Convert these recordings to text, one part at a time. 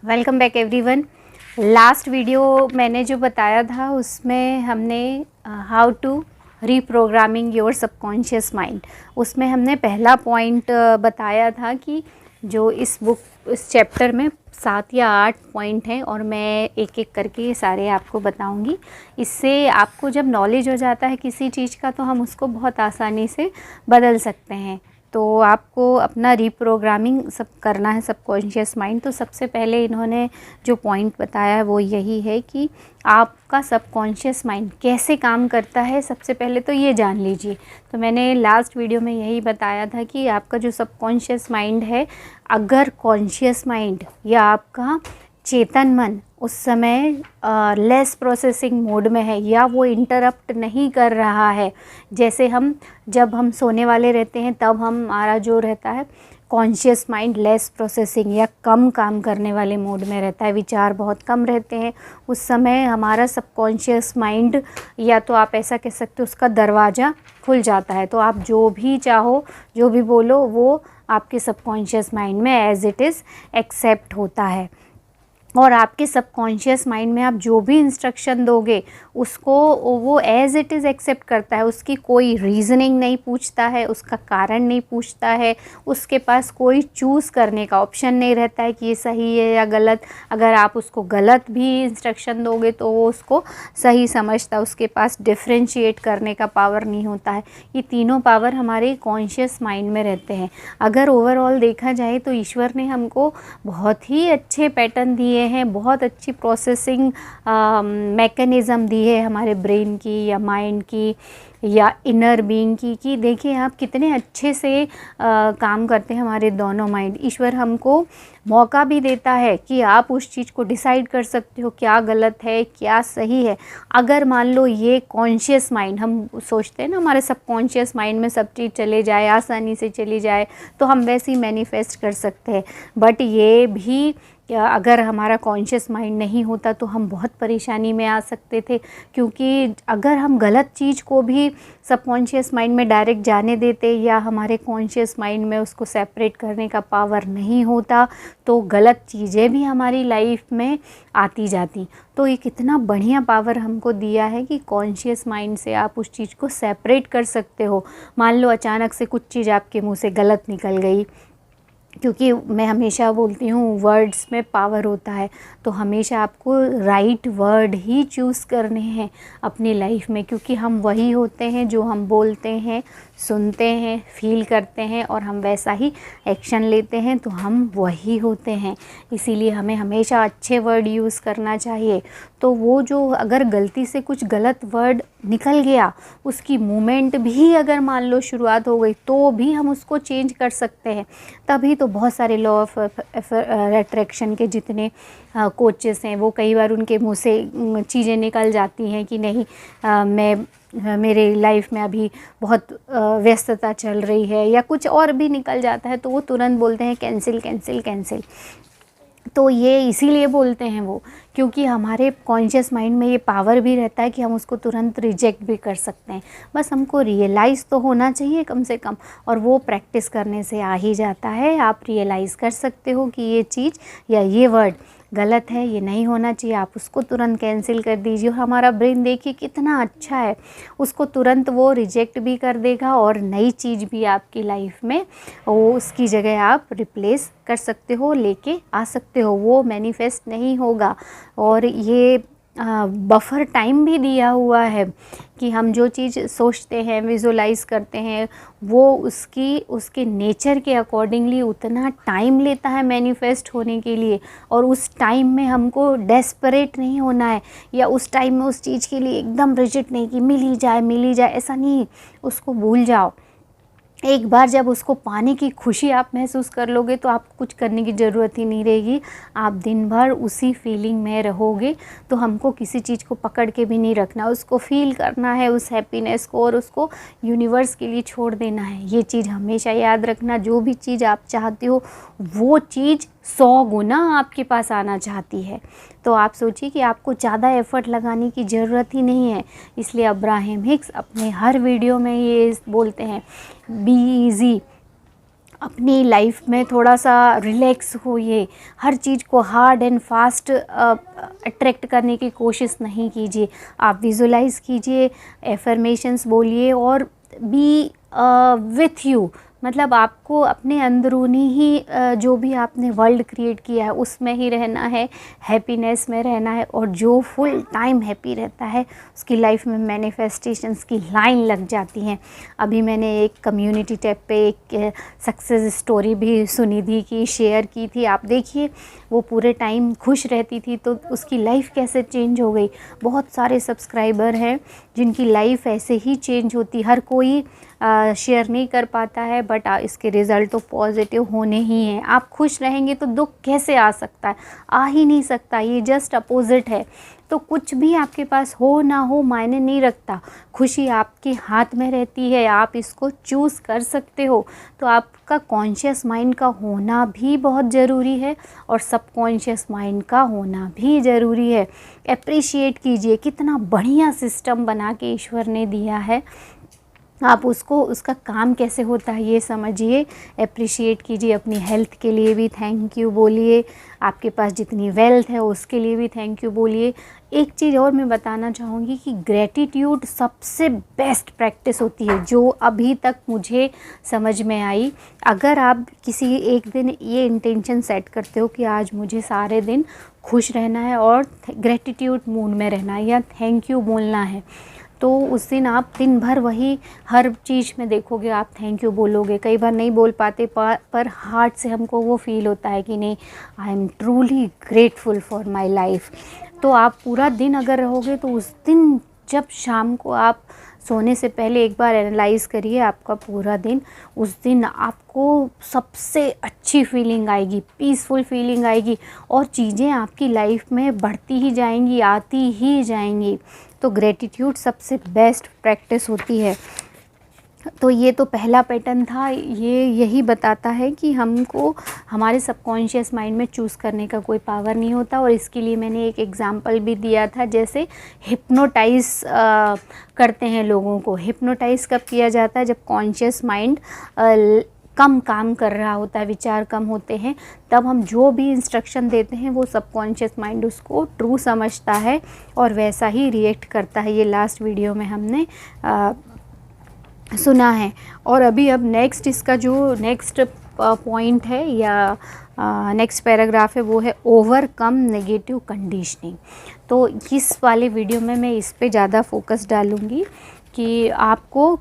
Welcome back everyone. Last video मैंने जो बताया था उसमें हमने how to reprogramming your subconscious mind, उसमें हमने पहला पॉइंट बताया था कि जो इस चैप्टर में 7 या 8 पॉइंट हैं और मैं एक एक करके ये सारे आपको बताऊंगी। इससे आपको जब नॉलेज हो जाता है किसी चीज़ का तो हम उसको बहुत आसानी से बदल सकते हैं। तो आपको अपना रीप्रोग्रामिंग सब करना है सबकॉन्शियस माइंड। तो सबसे पहले इन्होंने जो पॉइंट बताया है वो यही है कि आपका सबकॉन्शियस माइंड कैसे काम करता है, सबसे पहले तो ये जान लीजिए। तो मैंने लास्ट वीडियो में यही बताया था कि आपका जो सबकॉन्शियस माइंड है, अगर कॉन्शियस माइंड या आपका चेतन मन उस समय लेस प्रोसेसिंग मोड में है या वो इंटरप्ट नहीं कर रहा है, जैसे जब हम सोने वाले रहते हैं तब हमारा जो रहता है कॉन्शियस माइंड लेस प्रोसेसिंग या कम काम करने वाले मोड में रहता है, विचार बहुत कम रहते हैं। उस समय हमारा सबकॉन्शियस माइंड, या तो आप ऐसा कह सकते हो, उसका दरवाज़ा खुल जाता है। तो आप जो भी चाहो, जो भी बोलो, वो आपके सबकॉन्शियस माइंड में एज इट इज़ एक्सेप्ट होता है। और आपके सबकॉन्शियस माइंड में आप जो भी इंस्ट्रक्शन दोगे उसको वो एज़ इट इज़ एक्सेप्ट करता है। उसकी कोई रीज़निंग नहीं पूछता है, उसका कारण नहीं पूछता है, उसके पास कोई चूज़ करने का ऑप्शन नहीं रहता है कि ये सही है या गलत। अगर आप उसको गलत भी इंस्ट्रक्शन दोगे तो वो उसको सही समझता है, उसके पास डिफ्रेंशिएट करने का पावर नहीं होता है। ये तीनों पावर हमारे कॉन्शियस माइंड में रहते हैं। अगर ओवरऑल देखा जाए तो ईश्वर ने हमको बहुत ही अच्छे पैटर्न दिए हैं, बहुत अच्छी प्रोसेसिंग मैकेनिज़्म दी है हमारे ब्रेन की या माइंड की या इनर बीइंग की, कि देखिए आप कितने अच्छे से काम करते हैं हमारे दोनों माइंड। ईश्वर हमको मौका भी देता है कि आप उस चीज़ को डिसाइड कर सकते हो क्या गलत है क्या सही है। अगर मान लो ये कॉन्शियस माइंड, हम सोचते हैं ना हमारे सबकॉन्शियस माइंड में सब चीज़ चले जाए, आसानी से चली जाए, तो हम वैसे ही मैनिफेस्ट कर सकते हैं। बट ये भी अगर हमारा कॉन्शियस माइंड नहीं होता तो हम बहुत परेशानी में आ सकते थे, क्योंकि अगर हम गलत चीज़ को भी सबकॉन्शियस माइंड में डायरेक्ट जाने देते या हमारे कॉन्शियस माइंड में उसको सेपरेट करने का पावर नहीं होता तो गलत चीज़ें भी हमारी लाइफ में आती जाती। तो ये कितना बढ़िया पावर हमको दिया है कि कॉन्शियस माइंड से आप उस चीज़ को सेपरेट कर सकते हो। मान लो अचानक से कुछ चीज़ आपके मुंह से गलत निकल गई, क्योंकि मैं हमेशा बोलती हूँ वर्ड्स में पावर होता है, तो हमेशा आपको राइट वर्ड ही चूज़ करने हैं अपनी लाइफ में, क्योंकि हम वही होते हैं जो हम बोलते हैं, सुनते हैं, फील करते हैं और हम वैसा ही एक्शन लेते हैं, तो हम वही होते हैं। इसीलिए हमें हमेशा अच्छे वर्ड यूज़ करना चाहिए। तो वो जो अगर गलती से कुछ गलत वर्ड निकल गया, उसकी मूवमेंट भी अगर मान लो शुरुआत हो गई तो भी हम उसको चेंज कर सकते हैं। तभी तो बहुत सारे लॉ ऑफ अट्रैक्शन के जितने कोचेस हैं वो कई बार उनके मुंह से चीज़ें निकल जाती हैं कि नहीं, मेरे लाइफ में अभी बहुत व्यस्तता चल रही है या कुछ और भी निकल जाता है, तो वो तुरंत बोलते हैं कैंसिल कैंसिल कैंसिल। तो ये इसीलिए बोलते हैं वो, क्योंकि हमारे कॉन्शियस माइंड में ये पावर भी रहता है कि हम उसको तुरंत रिजेक्ट भी कर सकते हैं। बस हमको रियलाइज़ तो होना चाहिए कम से कम, और वो प्रैक्टिस करने से आ ही जाता है। आप रियलाइज़ कर सकते हो कि ये चीज़ या ये वर्ड गलत है, ये नहीं होना चाहिए, आप उसको तुरंत कैंसिल कर दीजिए। और हमारा ब्रेन देखिए कितना अच्छा है, उसको तुरंत वो रिजेक्ट भी कर देगा और नई चीज़ भी आपकी लाइफ में वो उसकी जगह आप रिप्लेस कर सकते हो, लेके आ सकते हो, वो मैनिफेस्ट नहीं होगा। और ये बफर टाइम भी दिया हुआ है कि हम जो चीज़ सोचते हैं, विजुलाइज करते हैं, वो उसके नेचर के अकॉर्डिंगली उतना टाइम लेता है मैनिफेस्ट होने के लिए। और उस टाइम में हमको डेस्परेट नहीं होना है, या उस टाइम में उस चीज़ के लिए एकदम रिजिड नहीं कि मिल ही जाए, ऐसा नहीं। उसको भूल जाओ। एक बार जब उसको पाने की खुशी आप महसूस कर लोगे तो आपको कुछ करने की ज़रूरत ही नहीं रहेगी, आप दिन भर उसी फीलिंग में रहोगे। तो हमको किसी चीज़ को पकड़ के भी नहीं रखना, उसको फील करना है, उस हैप्पीनेस को, और उसको यूनिवर्स के लिए छोड़ देना है। ये चीज़ हमेशा याद रखना, जो भी चीज़ आप चाहते हो वो चीज़ 100 गुना आपके पास आना चाहती है। तो आप सोचिए कि आपको ज़्यादा एफ़र्ट लगाने की ज़रूरत ही नहीं है। इसलिए अब्राहम हिक्स अपने हर वीडियो में ये बोलते हैं, बी ईज़ी, अपनी लाइफ में थोड़ा सा रिलैक्स होइए, हर चीज़ को हार्ड एंड फास्ट अट्रैक्ट करने की कोशिश नहीं कीजिए। आप विजुलाइज कीजिए, एफर्मेशंस बोलिए और बी विथ यू, मतलब आपको अपने अंदरूनी ही जो भी आपने वर्ल्ड क्रिएट किया है उसमें ही रहना है, हैप्पीनेस में रहना है। और जो फुल टाइम हैप्पी रहता है उसकी लाइफ में मैनिफेस्टेशंस की लाइन लग जाती हैं। अभी मैंने एक कम्युनिटी टैब पे एक सक्सेस स्टोरी भी सुनिधि की शेयर की थी, आप देखिए वो पूरे टाइम खुश रहती थी तो उसकी लाइफ कैसे चेंज हो गई। बहुत सारे सब्सक्राइबर हैं जिनकी लाइफ ऐसे ही चेंज होती, हर कोई शेयर नहीं कर पाता है, बट इसके रिज़ल्ट तो पॉजिटिव होने ही हैं। आप खुश रहेंगे तो दुख कैसे आ सकता है, आ ही नहीं सकता, ये जस्ट अपोजिट है। तो कुछ भी आपके पास हो ना हो मायने नहीं रखता, खुशी आपके हाथ में रहती है, आप इसको चूज़ कर सकते हो। तो आपका कॉन्शियस माइंड का होना भी बहुत ज़रूरी है और सबकॉन्शियस माइंड का होना भी ज़रूरी है। एप्रिशिएट कीजिए, कितना बढ़िया सिस्टम बना के ईश्वर ने दिया है, आप उसको, उसका काम कैसे होता है ये समझिए, एप्रिशिएट कीजिए। अपनी हेल्थ के लिए भी थैंक यू बोलिए, आपके पास जितनी वेल्थ है उसके लिए भी थैंक यू बोलिए। एक चीज़ और मैं बताना चाहूँगी कि ग्रैटिट्यूड सबसे बेस्ट प्रैक्टिस होती है जो अभी तक मुझे समझ में आई। अगर आप किसी एक दिन ये इंटेंशन सेट करते हो कि आज मुझे सारे दिन खुश रहना है और ग्रैटिट्यूड मूड में रहना है या थैंक यू बोलना है, तो उस दिन आप दिन भर वही हर चीज़ में देखोगे आप थैंक यू बोलोगे। कई बार नहीं बोल पाते पर हार्ट से हमको वो फील होता है कि नहीं, I am truly grateful for my life. तो आप पूरा दिन अगर रहोगे तो उस दिन जब शाम को आप सोने से पहले एक बार एनालाइज़ करिए आपका पूरा दिन, उस दिन आपको सबसे अच्छी फीलिंग आएगी, पीसफुल फीलिंग आएगी और चीज़ें आपकी लाइफ में बढ़ती ही जाएंगी, आती ही जाएंगी। तो ग्रेटिट्यूड सबसे बेस्ट प्रैक्टिस होती है। तो ये तो पहला पैटर्न था, ये यही बताता है कि हमको हमारे सबकॉन्शियस माइंड में चूज़ करने का कोई पावर नहीं होता। और इसके लिए मैंने एक एग्जांपल भी दिया था, जैसे हिप्नोटाइज करते हैं लोगों को। हिप्नोटाइज कब किया जाता है? जब कॉन्शियस माइंड कम काम कर रहा होता है, विचार कम होते हैं, तब हम जो भी इंस्ट्रक्शन देते हैं वो सबकॉन्शियस माइंड उसको ट्रू समझता है और वैसा ही रिएक्ट करता है। ये लास्ट वीडियो में हमने सुना है। और अभी अब नेक्स्ट इसका जो नेक्स्ट पॉइंट है या नेक्स्ट पैराग्राफ है वो है ओवरकम नेगेटिव कंडीशनिंग। तो इस वाले वीडियो में मैं इस पे ज़्यादा फोकस डालूँगी कि आपको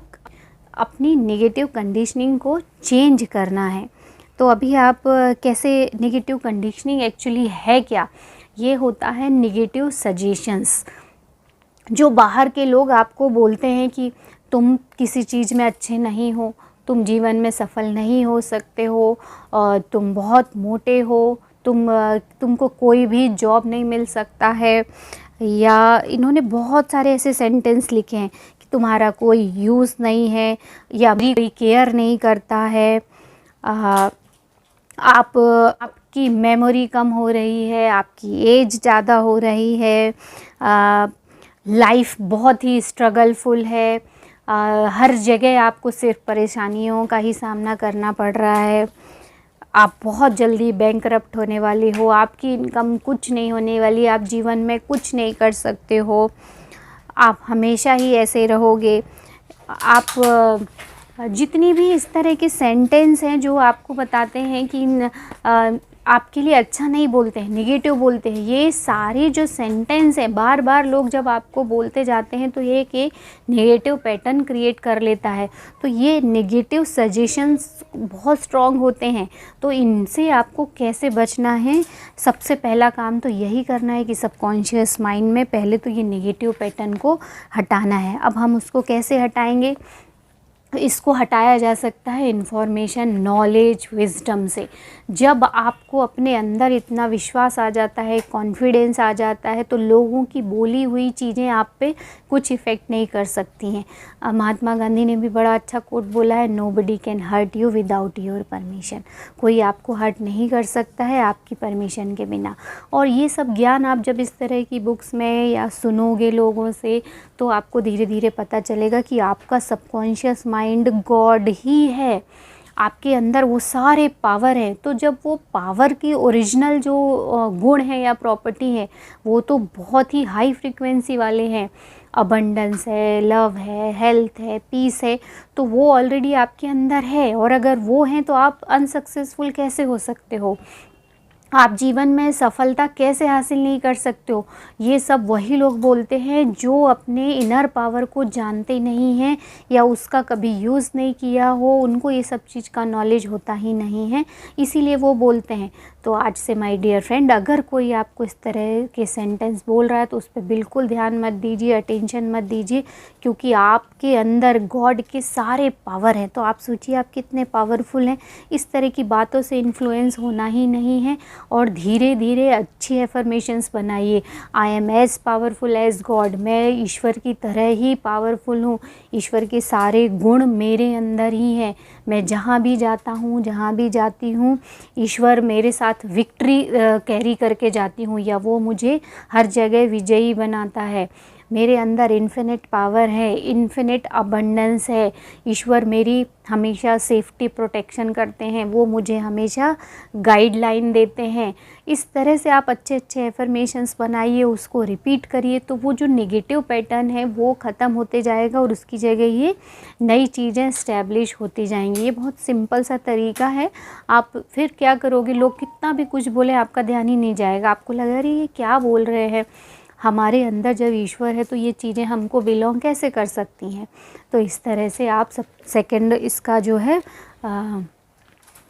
अपनी नेगेटिव कंडीशनिंग को चेंज करना है। तो अभी आप कैसे, नेगेटिव कंडीशनिंग एक्चुअली है क्या? ये होता है नेगेटिव सजेशंस, जो बाहर के लोग आपको बोलते हैं कि तुम किसी चीज़ में अच्छे नहीं हो, तुम जीवन में सफल नहीं हो सकते हो, तुम बहुत मोटे हो, तुमको कोई भी जॉब नहीं मिल सकता है, या इन्होंने बहुत सारे ऐसे सेंटेंस लिखे हैं कि तुम्हारा कोई यूज़ नहीं है या कोई केयर नहीं करता है, आपकी मेमोरी कम हो रही है, आपकी एज ज़्यादा हो रही है, लाइफ बहुत ही स्ट्रगलफुल है, हर जगह आपको सिर्फ परेशानियों का ही सामना करना पड़ रहा है, आप बहुत जल्दी बैंकरप्ट होने वाले हो, आपकी इनकम कुछ नहीं होने वाली, आप जीवन में कुछ नहीं कर सकते हो, आप हमेशा ही ऐसे रहोगे। आप जितनी भी इस तरह के सेंटेंस हैं जो आपको बताते हैं कि आपके लिए अच्छा नहीं बोलते हैं, नेगेटिव बोलते हैं, ये सारे जो सेंटेंस हैं बार बार लोग जब आपको बोलते जाते हैं तो ये एक नेगेटिव पैटर्न क्रिएट कर लेता है। तो ये नेगेटिव सजेशंस बहुत स्ट्रॉन्ग होते हैं। तो इनसे आपको कैसे बचना है? सबसे पहला काम तो यही करना है कि सबकॉन्शियस माइंड में पहले तो ये नेगेटिव पैटर्न को हटाना है। अब हम उसको कैसे हटाएंगे? इसको हटाया जा सकता है इन्फॉर्मेशन, नॉलेज, विजडम से। जब आपको अपने अंदर इतना विश्वास आ जाता है, कॉन्फिडेंस आ जाता है, तो लोगों की बोली हुई चीज़ें आप पे कुछ इफ़ेक्ट नहीं कर सकती हैं। महात्मा गांधी ने भी बड़ा अच्छा कोट बोला है, nobody can hurt you without your permission. कोई आपको हर्ट नहीं कर सकता है आपकी परमिशन के बिना। और ये सब ज्ञान आप जब इस तरह की बुक्स में या सुनोगे लोगों से, तो आपको धीरे धीरे पता चलेगा कि आपका सबकॉन्शियस माइंड गॉड ही है। आपके अंदर वो सारे पावर हैं, तो जब वो पावर की ओरिजिनल जो गुण है या प्रॉपर्टी है वो तो बहुत ही हाई फ्रीक्वेंसी वाले हैं, अबंडेंस है, लव है, हेल्थ है, पीस है, तो वो ऑलरेडी आपके अंदर है। और अगर वो हैं तो आप अनसक्सेसफुल कैसे हो सकते हो, आप जीवन में सफलता कैसे हासिल नहीं कर सकते हो। ये सब वही लोग बोलते हैं जो अपने इनर पावर को जानते नहीं हैं या उसका कभी यूज़ नहीं किया हो, उनको ये सब चीज़ का नॉलेज होता ही नहीं है, इसीलिए वो बोलते हैं। तो आज से माय डियर फ्रेंड, अगर कोई आपको इस तरह के सेंटेंस बोल रहा है तो उस पर बिल्कुल ध्यान मत दीजिए, अटेंशन मत दीजिए, क्योंकि आपके अंदर गॉड के सारे पावर हैं। तो आप सोचिए आप कितने पावरफुल हैं। इस तरह की बातों से इन्फ्लुएंस होना ही नहीं है और धीरे धीरे अच्छी एफर्मेशंस बनाइए। I am as powerful as God, मैं ईश्वर की तरह ही पावरफुल हूँ, ईश्वर के सारे गुण मेरे अंदर ही हैं। मैं जहाँ भी जाता हूँ, जहाँ भी जाती हूँ, ईश्वर मेरे साथ विक्ट्री कैरी करके जाती हूँ, या वो मुझे हर जगह विजयी बनाता है। मेरे अंदर इन्फिनिट पावर है, इन्फिनिट अबंडेंस है, ईश्वर मेरी हमेशा सेफ्टी प्रोटेक्शन करते हैं, वो मुझे हमेशा गाइडलाइन देते हैं। इस तरह से आप अच्छे अच्छे एफर्मेशंस बनाइए, उसको रिपीट करिए, तो वो जो नेगेटिव पैटर्न है वो ख़त्म होते जाएगा और उसकी जगह ये नई चीज़ें इस्टेब्लिश होती जाएंगी। ये बहुत सिंपल सा तरीका है। आप फिर क्या करोगे, लोग कितना भी कुछ बोले आपका ध्यान ही नहीं जाएगा, आपको लगा रही ये क्या बोल रहे हैं, हमारे अंदर जब ईश्वर है तो ये चीज़ें हमको बिलोंग कैसे कर सकती हैं। तो इस तरह से आप सब सेकंड इसका जो है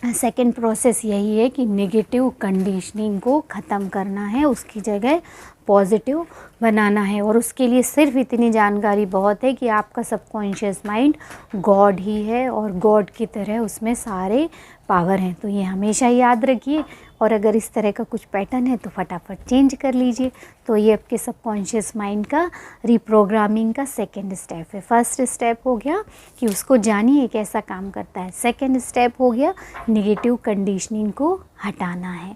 सेकंड प्रोसेस यही है कि नेगेटिव कंडीशनिंग को ख़त्म करना है, उसकी जगह पॉजिटिव बनाना है। और उसके लिए सिर्फ इतनी जानकारी बहुत है कि आपका सबकॉन्शियस माइंड गॉड ही है और गॉड की तरह उसमें सारे पावर हैं। तो ये हमेशा याद रखिए, और अगर इस तरह का कुछ पैटर्न है तो फटाफट चेंज कर लीजिए। तो ये आपके सबकॉन्शियस माइंड का रीप्रोग्रामिंग का सेकंड स्टेप है। फर्स्ट स्टेप हो गया कि उसको जानिए कैसा काम करता है, सेकंड स्टेप हो गया नेगेटिव कंडीशनिंग को हटाना है।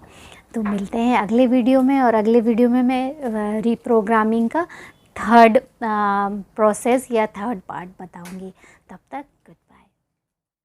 तो मिलते हैं अगले वीडियो में, और अगले वीडियो में मैं रीप्रोग्रामिंग का थर्ड प्रोसेस या थर्ड पार्ट बताऊंगी। तब तक गुड।